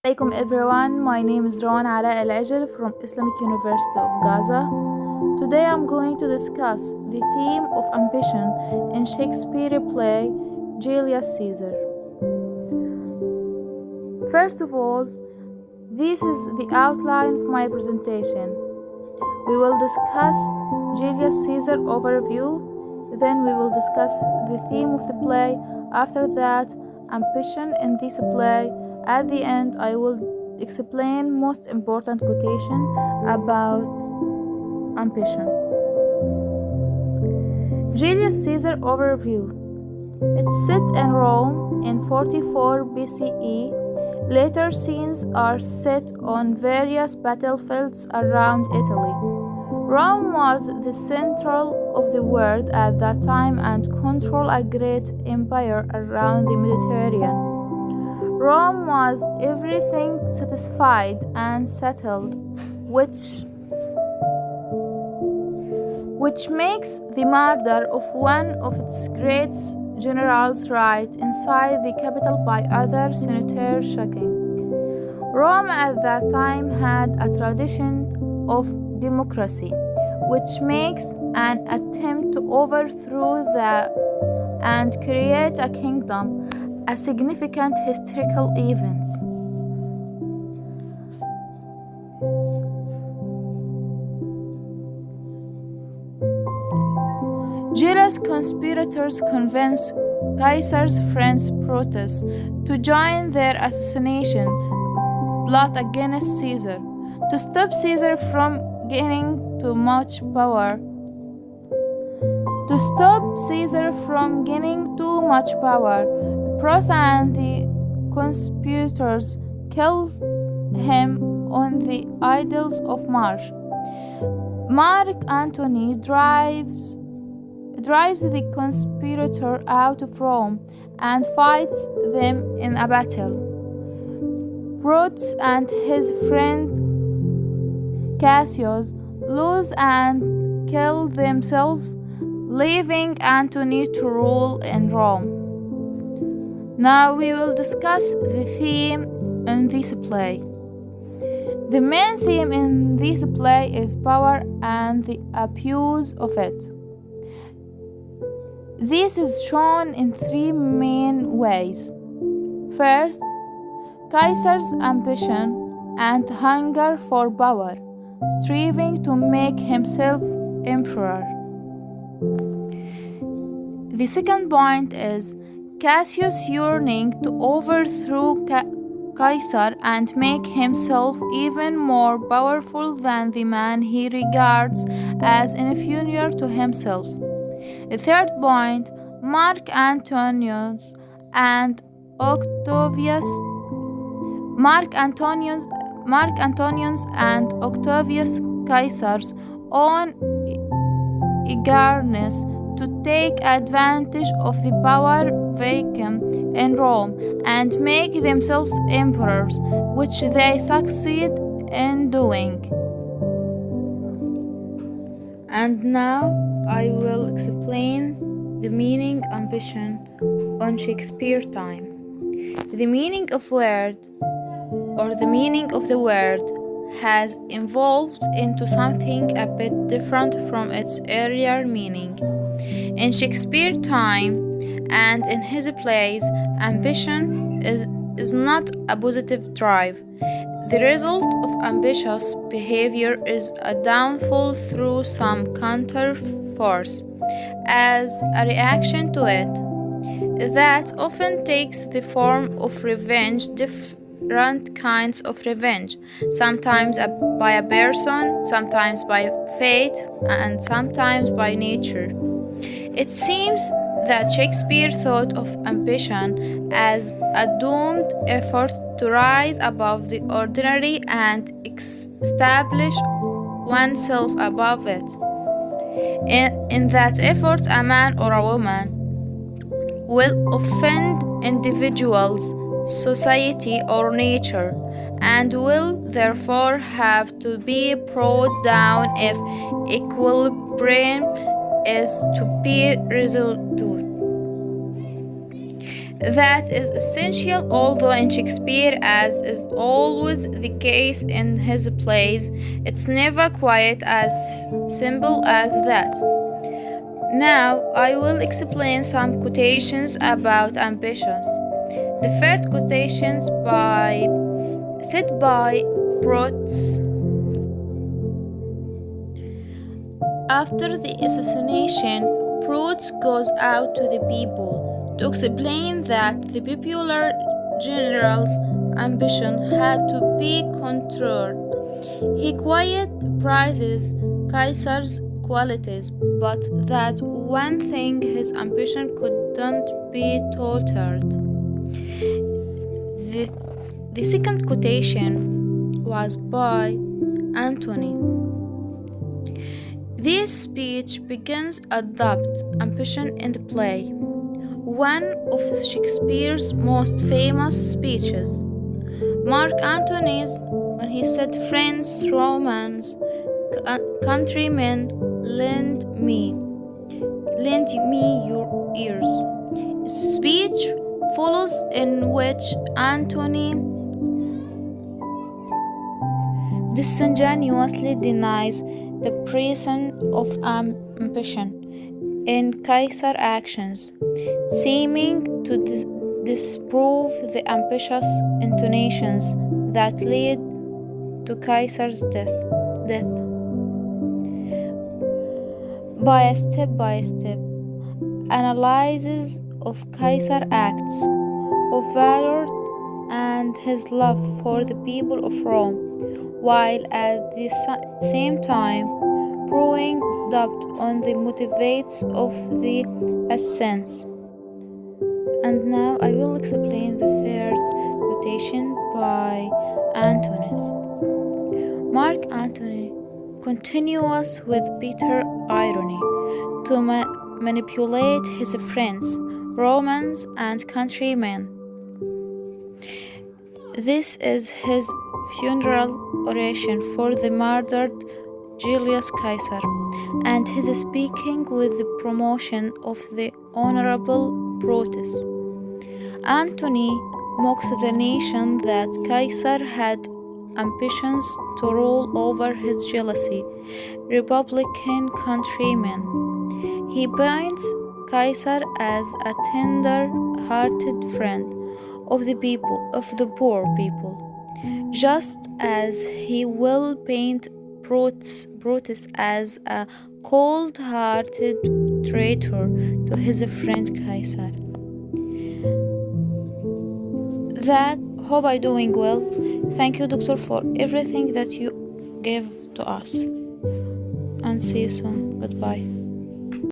Assalamualaikum everyone, my name is Rawan Alaa Alijal from Islamic University of Gaza. Today I'm going to discuss the theme of ambition in Shakespeare play Julius Caesar. First of all, this is the outline of my presentation. We will discuss Julius Caesar overview, then we will discuss the theme of the play. After that, ambition in this play. At the end, I will explain most important quotation about ambition. Julius Caesar overview. It's set in Rome in 44 BCE. Later scenes are set on various battlefields around Italy. Rome was the central of the world at that time and controlled a great empire around the Mediterranean. Rome was everything satisfied and settled, which makes the murder of one of its great generals right inside the capital by other senators shocking. Rome at that time had a tradition of democracy, which makes an attempt to overthrow and create a kingdom a significant historical event. Jealous conspirators convinced Caesar's friends Brutus to join their assassination plot against Caesar to stop Caesar from gaining too much power. Brutus and the conspirators killed him on the Ides of March. Mark Antony drives the conspirator out of Rome and fights them in a battle. Brutus and his friend Cassius lose and kill themselves, leaving Antony to rule in Rome. Now we will discuss the theme in this play. The main theme in this play is power and the abuse of it. This is shown in three main ways. First, Caesar's ambition and hunger for power, striving to make himself emperor. The second point is Cassius' yearning to overthrow Caesar and make himself even more powerful than the man he regards as inferior to himself. The third point, Mark Antonius and Octavius Caesar's own eagerness to take advantage of the power vacuum in Rome and make themselves emperors, which they succeed in doing. And now I will explain the meaning ambition on Shakespeare time. The meaning of the word has evolved into something a bit different from its earlier meaning. In Shakespeare time and in his plays, ambition is not a positive drive. The result of ambitious behavior is a downfall through some counter force as a reaction to it. That often takes the form of revenge, different kinds of revenge, sometimes by a person, sometimes by fate, and sometimes by nature. It seems that Shakespeare thought of ambition as a doomed effort to rise above the ordinary and establish oneself above it. In that effort, a man or a woman will offend individuals, society, or nature, and will therefore have to be brought down if equilibrium is to be restored. That is essential, although in Shakespeare, as is always the case in his plays, it's never quite as simple as that. Now, I will explain some quotations about ambitions. The first quotations said by Brutus. After the assassination, Brutus goes out to the people to explain that the popular general's ambition had to be controlled. He quite prizes Caesar's qualities, but that one thing his ambition couldn't be thwarted. The second quotation was by Antony. This speech begins a doubt ambition in the play, one of Shakespeare's most famous speeches. Mark Antony's, when he said, "Friends, Romans, countrymen, lend me your ears." His speech follows, in which Antony disingenuously denies the presence of ambition in Caesar's actions, seeming to disprove the ambitious intonations that led to Caesar's death. By step analysis of Caesar's acts of valor and his love for the people of Rome, while at the same time throwing doubt on the motives of the assassins. And now I will explain the third quotation by Antony. Mark Antony continues with bitter irony to manipulate his friends, Romans and countrymen. This is his funeral oration for the murdered Julius Caesar, and his speaking with the promotion of the Honorable Brutus. Antony mocks the nation that Caesar had ambitions to rule over his jealousy Republican countrymen. He paints Caesar as a tender-hearted friend of the poor people, just as he will paint Brutus as a cold-hearted traitor to his friend Caesar. That hope I doing well. Thank you, doctor, for everything that you gave to us. And see you soon. Goodbye.